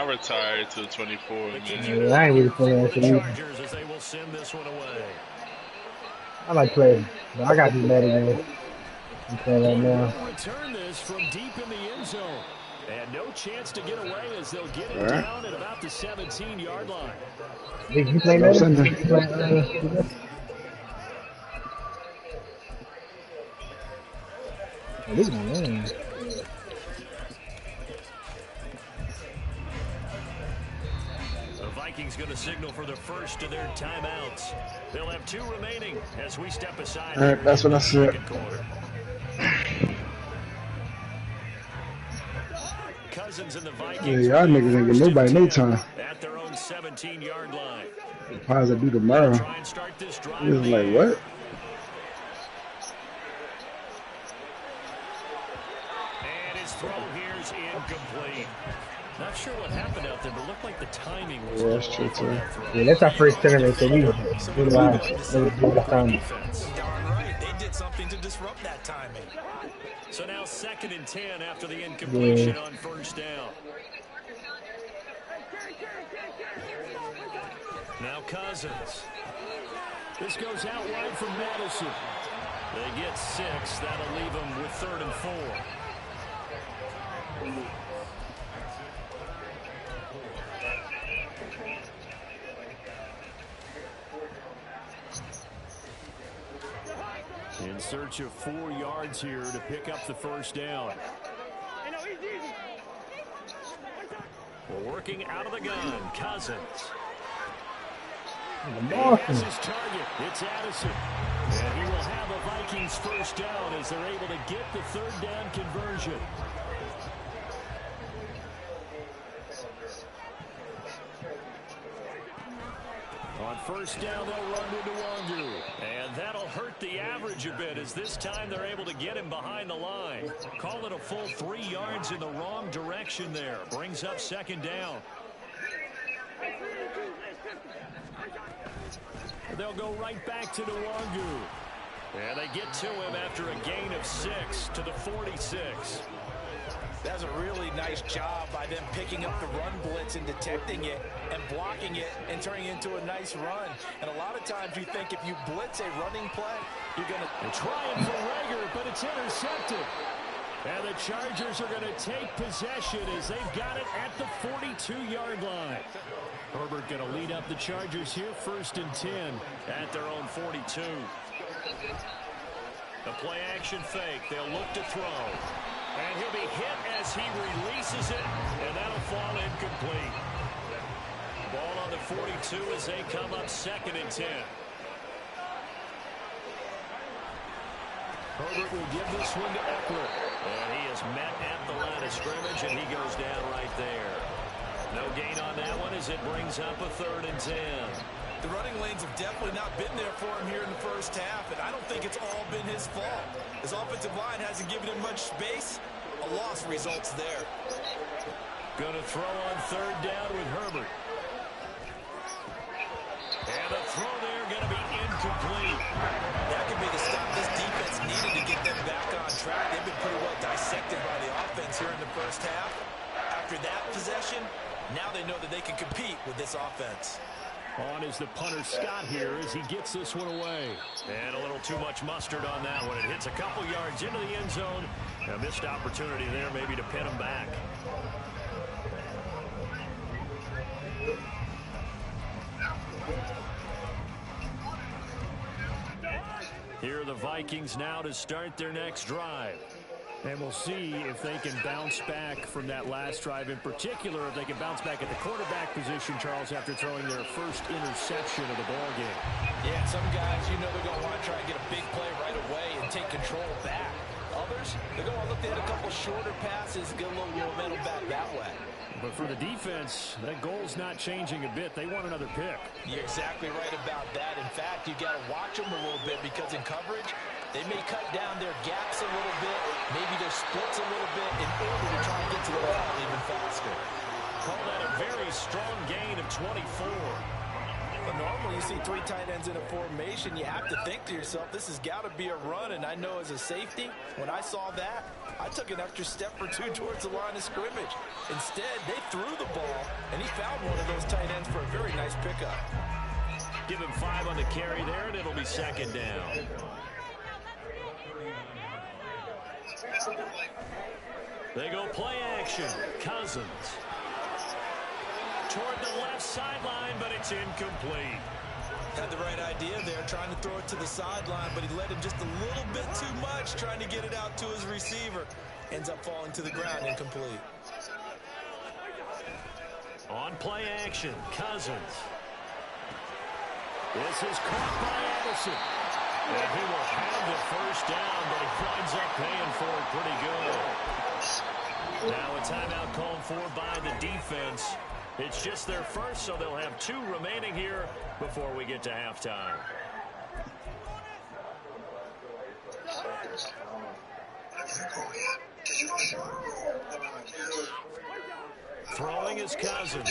I retired to 24, man. Yeah, I ain't really playing that shit either. Chargers as they will send this one away. I like playing, but I got to do that again. I'm playing right now. Return this from deep in the end zone. And no chance to get away as they'll get it down at about the 17-yard line. Did you play Madden? Did you play this one, The Vikings going to signal for the first of their timeouts. They'll have 2 remaining as we step aside. All right, that's what I said. Cousins and the Vikings. Yeah, y'all niggas ain't get nobody no time. At their own 17-yard line. How does it do tomorrow? Try and start this drive. He was like, what? And his throw here is incomplete. Not sure what happened out there, but it looked like the timing was that's true too. Yeah, that's our first tournament, so we realized they would do the time. Darn right, they did something to disrupt that timing. So now 2nd and 10 after the incompletion on first down. Now Cousins. This goes out wide from Madison. They get 6. That'll leave them with 3rd and 4. In search of 4 yards here to pick up the first down. Working out of the gun, Cousins. He has his target. It's Addison. And he will have a Vikings first down as they're able to get the 3rd down conversion. On first down, they'll run into Wangu. And that'll hurt the average a bit as this time they're able to get him behind the line. Call it a full 3 yards in the wrong direction there. Brings up 2nd down. They'll go right back to Wangu. And they get to him after a gain of 6 to the 46. That's a really nice job by them picking up the run blitz and detecting it and blocking it and turning it into a nice run. And a lot of times you think if you blitz a running play, you're going to... They're trying for Rager, but it's intercepted. And the Chargers are going to take possession as they've got it at the 42-yard line. Herbert going to lead up the Chargers here, 1st and 10 at their own 42. The play action fake. They'll look to throw. And he'll be hit as he releases it, and that'll fall incomplete. Ball on the 42 as they come up 2nd and 10. Herbert will give this one to Eckler. And he is met at the line of scrimmage, and he goes down right there. No gain on that one as it brings up a 3rd and 10. The running lanes have definitely not been there for him here in the first half, and I don't think it's all been his fault. His offensive line hasn't given him much space. A loss results there. Going to throw on 3rd down with Herbert. And the throw there going to be incomplete. That could be the stop this defense needed to get them back on track. They've been pretty well dissected by the offense here in the first half. After that possession, now they know that they can compete with this offense. On is the punter Scott here as he gets this one away. And a little too much mustard on that one. It hits a couple yards into the end zone. A missed opportunity there maybe to pin him back. Here are the Vikings now to start their next drive. And we'll see if they can bounce back from that last drive. In particular, if they can bounce back at the quarterback position, Charles, after throwing their first interception of the ballgame. Yeah, some guys, you know they're going to want to try and get a big play right away and take control back. Others, they're going to look at a couple shorter passes, get a little momentum back that way. But for the defense, that goal's not changing a bit. They want another pick. You're exactly right about that. In fact, you got to watch them a little bit because in coverage, they may cut down their gaps a little bit, maybe their splits a little bit in order to try and get to the ball even faster. Call that a very strong gain of 24. Well, normally you see 3 tight ends in a formation. You have to think to yourself, this has got to be a run. And I know as a safety, when I saw that, I took an extra step or 2 towards the line of scrimmage. Instead, they threw the ball, and he found one of those tight ends for a very nice pickup. Give him 5 on the carry there, and it'll be second down. They go play action. Cousins. Toward the left sideline, but it's incomplete. Had the right idea there, trying to throw it to the sideline, but he led him just a little bit too much, trying to get it out to his receiver. Ends up falling to the ground, incomplete. On play action, Cousins. This is caught by Addison. And he will have the first down, but he winds up paying for it pretty good. Now a timeout called for by the defense. It's just their first, so they'll have 2 remaining here before we get to halftime. Throwing is Cousins.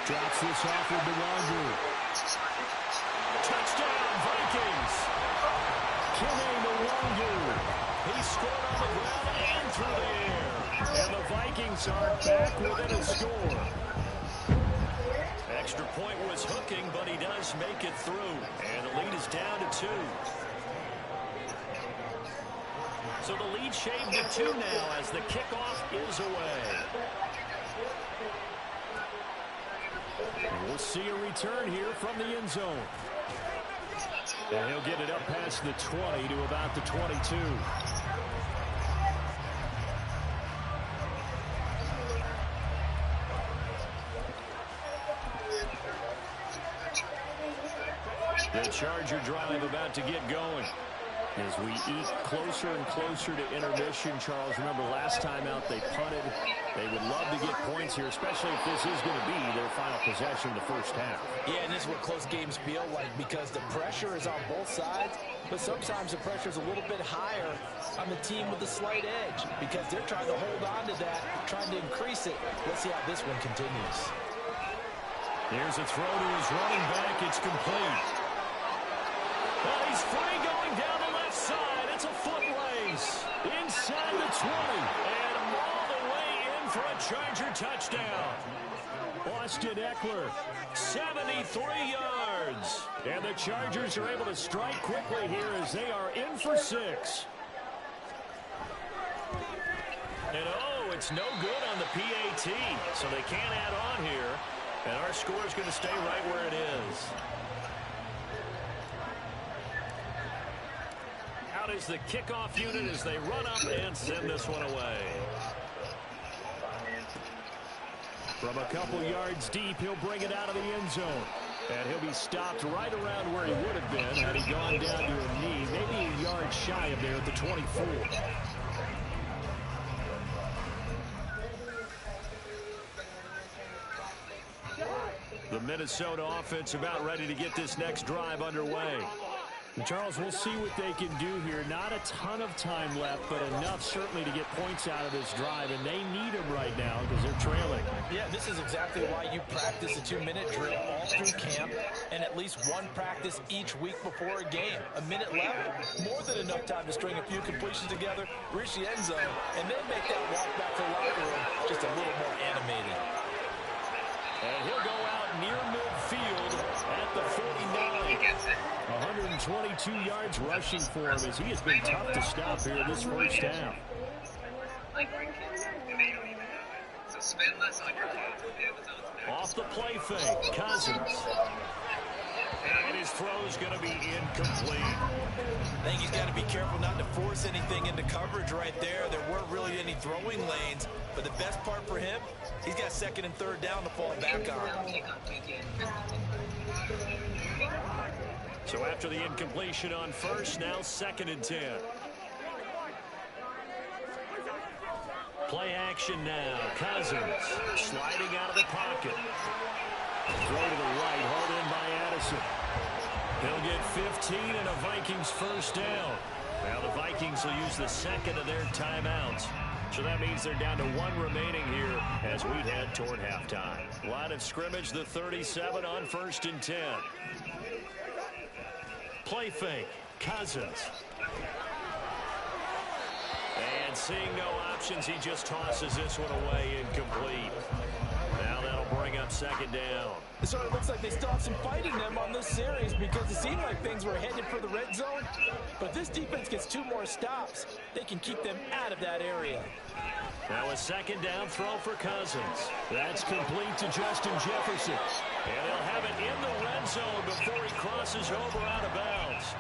Drops this off into Longo. Touchdown, Vikings. Kene Longo. He scored on the ground and through the air. And the Vikings are back within a score. Extra point was hooking, but he does make it through. And the lead is down to 2. So the lead shaved to 2 now as the kickoff is away. And we'll see a return here from the end zone. And he'll get it up past the 20 to about the 22. The Charger drive about to get going. As we eat closer and closer to intermission, Charles, remember last time out they punted. They would love to get points here, especially if this is going to be their final possession of the first half. Yeah, and this is what close games feel like because the pressure is on both sides, but sometimes the pressure is a little bit higher on the team with the slight edge because they're trying to hold on to that, trying to increase it. Let's see how this one continues. Here's a throw to his running back. It's complete. Well, he's free going down the left side. It's a foot race. Inside the 20. And all the way in for a Charger touchdown. Austin Eckler, 73 yards. And the Chargers are able to strike quickly here as they are in for 6. And oh, it's no good on the PAT. So they can't add on here. And our score is going to stay right where it is. Out is the kickoff unit as they run up and send this one away. From a couple yards deep, he'll bring it out of the end zone. And he'll be stopped right around where he would have been had he gone down to a knee, maybe a yard shy of there at the 24. The Minnesota offense about ready to get this next drive underway. And Charles, we'll see what they can do here. Not a ton of time left, but enough certainly to get points out of this drive, and they need them right now because they're trailing. Yeah, this is exactly why you practice a 2-minute drill all through camp and at least one practice each week before a game. A minute left, more than enough time to string a few completions together, reach the end zone, and then make that walk back to the locker room just a little more animated. And he'll go out near midfield at the 49. 122 yards rushing for him as he has been tough to stop here in this first half. Off the play fake, Cousins. And his throw is going to be incomplete. I think he's got to be careful not to force anything into coverage right there. There weren't really any throwing lanes, but the best part for him, he's got 2nd and 3rd down to fall back on. So after the incompletion on first, now 2nd and 10. Play action now. Cousins sliding out of the pocket. Throw to the right, hauled in by Addison. He'll get 15 and a Vikings first down. Now the Vikings will use the 2nd of their timeouts. So that means they're down to 1 remaining here as we head toward halftime. Line of scrimmage, the 37 on 1st and 10. Play fake, Cousins. And seeing no options, he just tosses this one away incomplete. Now that'll bring up 2nd down. So it looks like they still have some fight in them on this series because it seemed like things were headed for the red zone. But this defense gets 2 more stops. They can keep them out of that area. Now a 2nd down throw for Cousins. That's complete to Justin Jefferson. And they'll have it in the red zone before he crosses over out of bounds.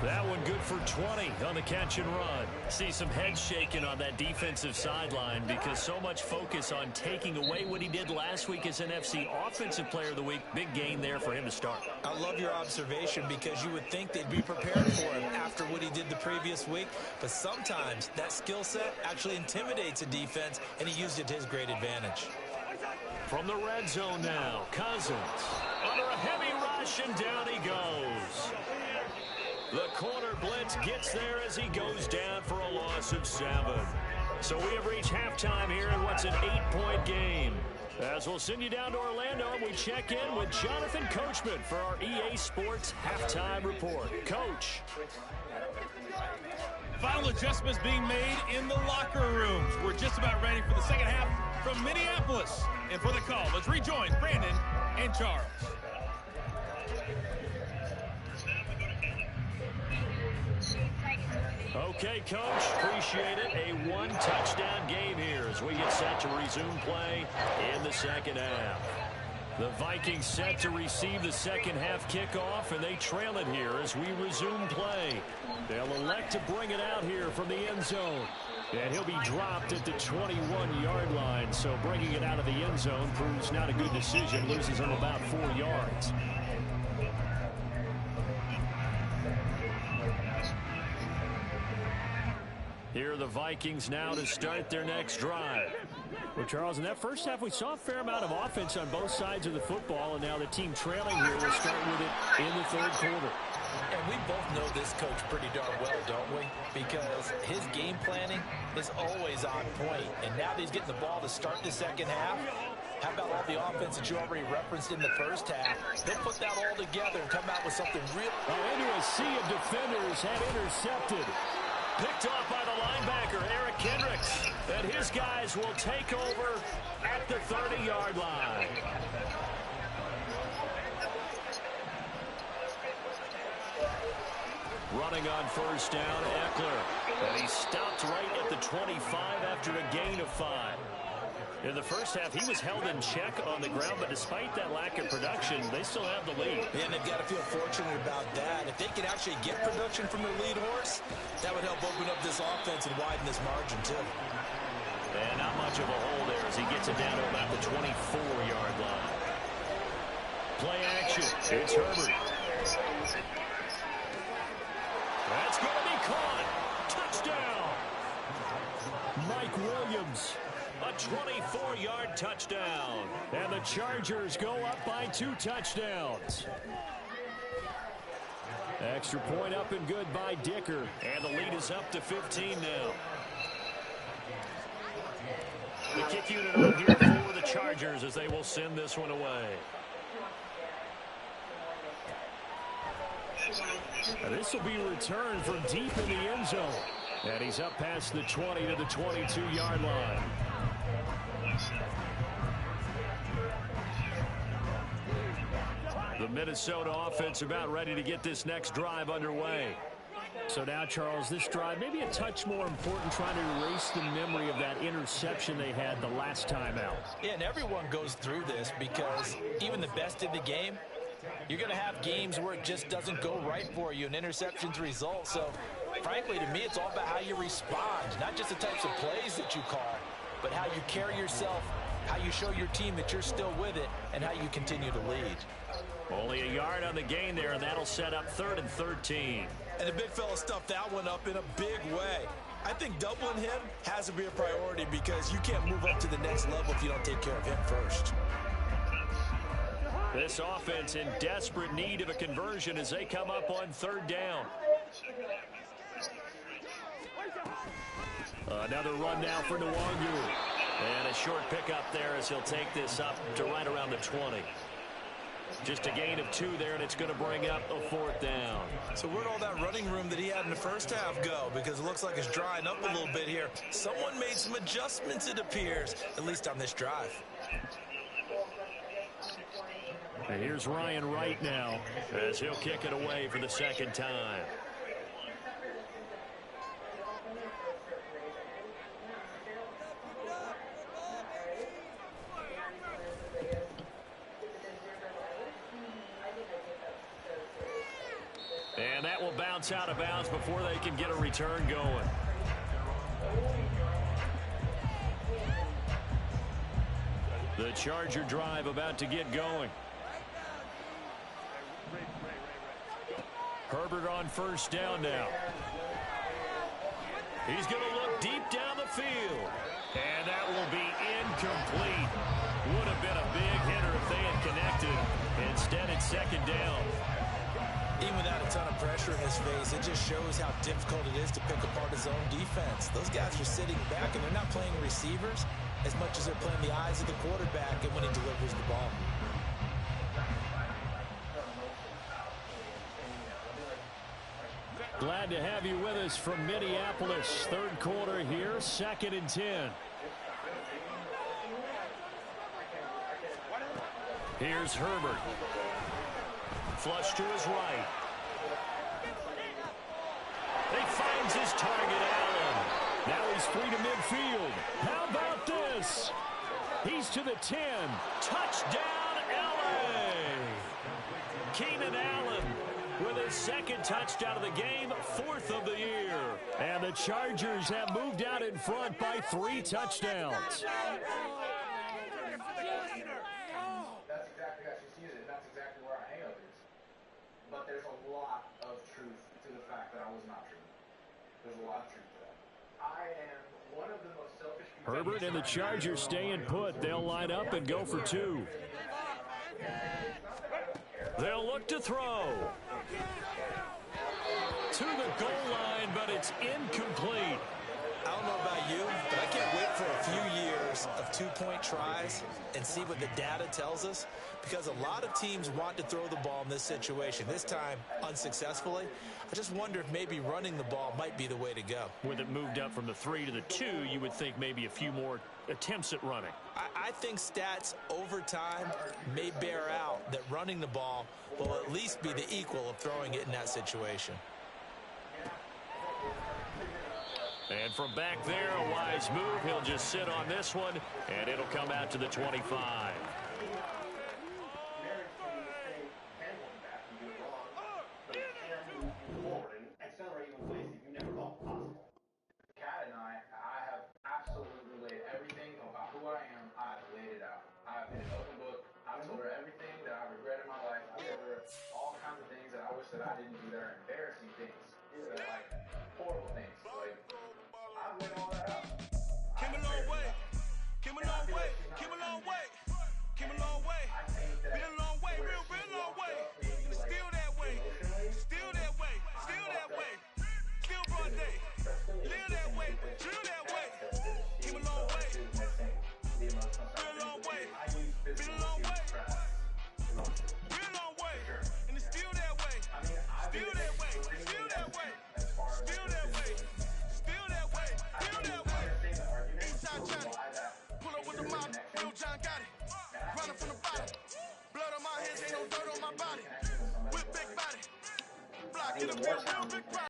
That one good for 20 on the catch and run. See some head shaking on that defensive sideline because so much focus on taking away what he did last week as NFC Offensive Player of the Week. Big gain there for him to start. I love your observation because you would think they'd be prepared for him after what he did the previous week. But sometimes that skill set actually intimidates a defense, and he used it to his great advantage. From the red zone now, Cousins under a heavy rush, and down he goes. The corner blitz gets there as he goes down for a loss of 7. So we have reached halftime here in what's an 8-point game. As we'll send you down to Orlando, and we check in with Jonathan Coachman for our EA Sports Halftime Report. Coach. Final adjustments being made in the locker rooms. We're just about ready for the second half from Minneapolis. And for the call, let's rejoin Brandon and Charles. Okay, Coach, appreciate it. A 1-touchdown game here as we get set to resume play in the second half. The Vikings set to receive the second half kickoff, and they trail it here as we resume play. They'll elect to bring it out here from the end zone. And he'll be dropped at the 21-yard line, so bringing it out of the end zone proves not a good decision. Loses him about 4 yards. Here are the Vikings now to start their next drive. Well, Charles, in that first half, we saw a fair amount of offense on both sides of the football, and now the team trailing here will start with it in the 3rd quarter. And we both know this coach pretty darn well, don't we? Because his game planning is always on point. And now that he's getting the ball to start the second half, how about all the offense that you already referenced in the first half? They'll put that all together and come out with something real. Into a sea of defenders, had intercepted. Picked off by the linebacker, Eric Kendricks. And his guys will take over at the 30-yard line. Running on first down, Eckler. And he stopped right at the 25 after a gain of 5. In the first half, he was held in check on the ground, but despite that lack of production, they still have the lead. And they've got to feel fortunate about that. If they can actually get production from their lead horse, that would help open up this offense and widen this margin, too. And not much of a hole there as he gets it down to about the 24-yard line. Play action. It's Herbert. That's going to be caught. Touchdown. Mike Williams. A 24-yard touchdown. And the Chargers go up by 2 touchdowns. Extra point up and good by Dicker. And the lead is up to 15 now. The kick unit on here for the Chargers as they will send this one away. And this will be returned from deep in the end zone. And he's up past the 20 to the 22-yard line. The Minnesota offense about ready to get this next drive underway. So now, Charles, this drive maybe a touch more important, trying to erase the memory of that interception they had the last time out. Yeah, and everyone goes through this because even the best in the game, you're going to have games where it just doesn't go right for you and interceptions result. So, frankly, to me, it's all about how you respond, not just the types of plays that you call, but how you carry yourself, how you show your team that you're still with it, and how you continue to lead. Only a yard on the gain there, and that'll set up 3rd and 13. And the big fella stuffed that one up in a big way. I think doubling him has to be a priority because you can't move up to the next level if you don't take care of him first. This offense in desperate need of a conversion as they come up on 3rd down. Another run now for Nwangu. And a short pickup there as he'll take this up to right around the 20. Just a gain of 2 there, and it's going to bring up a 4th down. So where'd all that running room that he had in the first half go? Because it looks like it's drying up a little bit here. Someone made some adjustments, it appears, at least on this drive. And here's Ryan Wright now as he'll kick it away for the 2nd time. And that will bounce out of bounds before they can get a return going. The Charger drive about to get going. Herbert on 1st down now. He's going to look deep down the field. And that will be incomplete. Would have been a big hitter if they had connected. Instead, it's 2nd down. Even without a ton of pressure in his face, it just shows how difficult it is to pick apart his own defense. Those guys are sitting back, and they're not playing receivers as much as they're playing the eyes of the quarterback and when he delivers the ball. Glad to have you with us from Minneapolis. 3rd quarter here, 2nd and 10. Here's Herbert. Flush to his right. He finds his target, Allen. Now he's free to midfield. How about this? He's to the 10. Touchdown, LA! Keenan Allen with his 2nd touchdown of the game, 4th of the year. And the Chargers have moved out in front by 3 touchdowns. That's exactly how she sees it. That's exactly where I hang up is. But there's a lot of truth to the fact that I was not true. There's a lot of truth to that. I am one of the most selfish people. Herbert and the Chargers staying put. They'll line up and go for 2. They'll look to throw. To the goal line, but it's incomplete. I don't know about you, but I can't wait for a few years of 2-point tries and see what the data tells us, because a lot of teams want to throw the ball in this situation. This time, unsuccessfully. I just wonder if maybe running the ball might be the way to go. With it moved up from the 3 to the 2, you would think maybe a few more attempts at running. I think stats over time may bear out that running the ball will at least be the equal of throwing it in that situation. And from back there, a wise move. He'll just sit on this one, and it'll come out to the 25. Cat and I have absolutely laid everything about who I am. I've laid it out. I've been an open book. I've told her everything that I regret in my life. I've told her all kinds of things that I wish that I didn't do that are embarrassing things. That are like horrible things. Like, I've laid all that out. Came a long way. Came a long way. Came a long way. Came a long way. Been a long way. Real long way. And it's still that way. Still that way. Still that way. Still broad day. Live that way. Drill that way. Came a long way. Been a long way. Been a long way. Been a long way. And it's still that way. Still that way. Still that way. Still that way. Still that way. Still that way. Eastside Johnny. Pull up with the mob. Real John got it. Running from the bottom. Blood on my hands. Ain't no dirt on my body. With big body. Block it up real big.